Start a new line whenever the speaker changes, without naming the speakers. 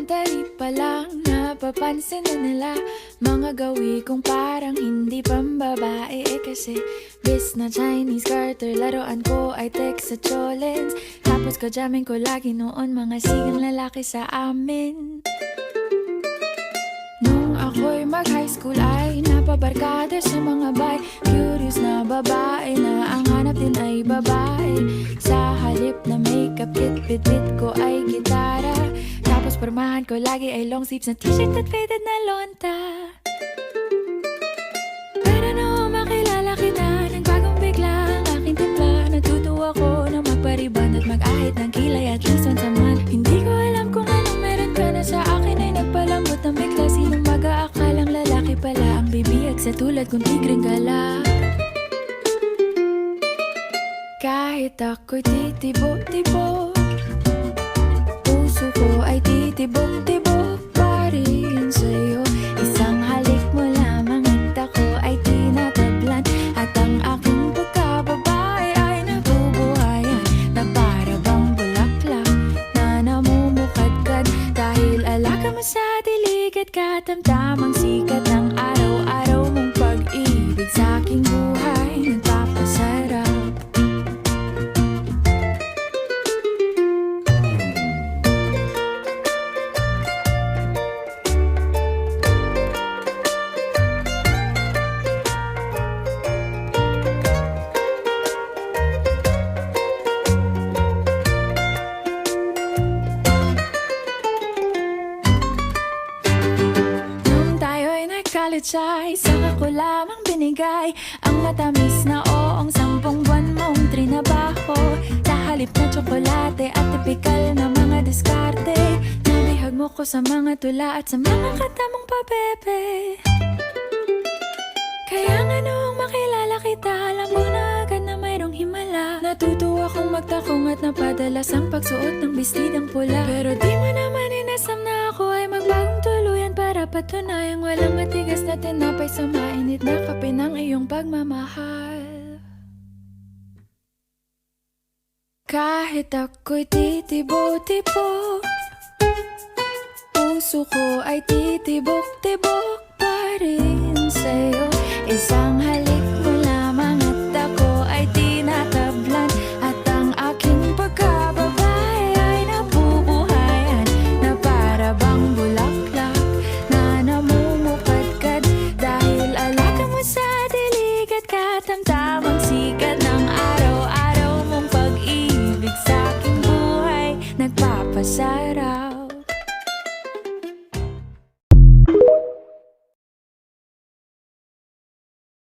Sandali pa lang napapansin na nila mga gawi kong parang hindi pambabae kasi bis na Chinese garter, laruan ko ay text sa cholens. Tapos kajamin ko lagi noon mga sigang lalaki sa amin. Nung ako'y mag-high school ay napabarkada sa mga bay. Curious na babae na ang hanap din ay babae. Sa halip na makeup kit, bit-bit ko ay gitara. Tapos pormahan ko lagi ay long sleeves na t-shirt at faded na lonta. Pero nung makilala kita, nagbagong bigla ang aking timpla. Natutuwa ko na magpariban at mag-ahit ng kilay at least once a month. Hindi ko alam kung anong meron ka na sa akin ay nagpalambot ng bigla. Sinong mag-aakalang lalaki pala ang bibiyag sa tulad kong tigreng gala. Kahit ako'y titibo-tibo, puso ko ay titibok-tibok pa rin sa'yo. Isang halik mo lamang at ako ay tinatablan. At ang aking pagkababae ay nabubuhayan na para bang bulaklak na namumukadkad. Dahil alaga mo sa dilig at katamtamang sikat ng araw-araw mong pag-ibig sa aking buhay nagpapasarap. College ay saka ko lamang binigay ang matamis na oong 10 buwan mong trinabaho. Sa halip na tsokolate at tipikal na mga diskarte, nabihag mo ko sa mga tula at sa mga katamong pabebe. Kaya nga noong makilala kita, alam mo na agad na mayroong himala. Natutuwa kong magtakong at napadalas ang pagsuot ng bestidang pula. Pero di mo naman inasam na ako ay magbagong tuluyan para patunayang walang matigas na tinapay sa mainit na kape ng iyong pagmamahal. Kahit ako'y titibo-tibo, puso ko ay titibok-tibok pa rin sa'yo. Isang halik mo lamang at ako ay tinatablan. At ang aking pagkababae ay nabubuhayan na para bang bulaklak na namumukadkad. Dahil alaga mo sa dilig at katamtamang sikat ng araw-araw mong pag-ibig sa aking buhay nagpapasarap.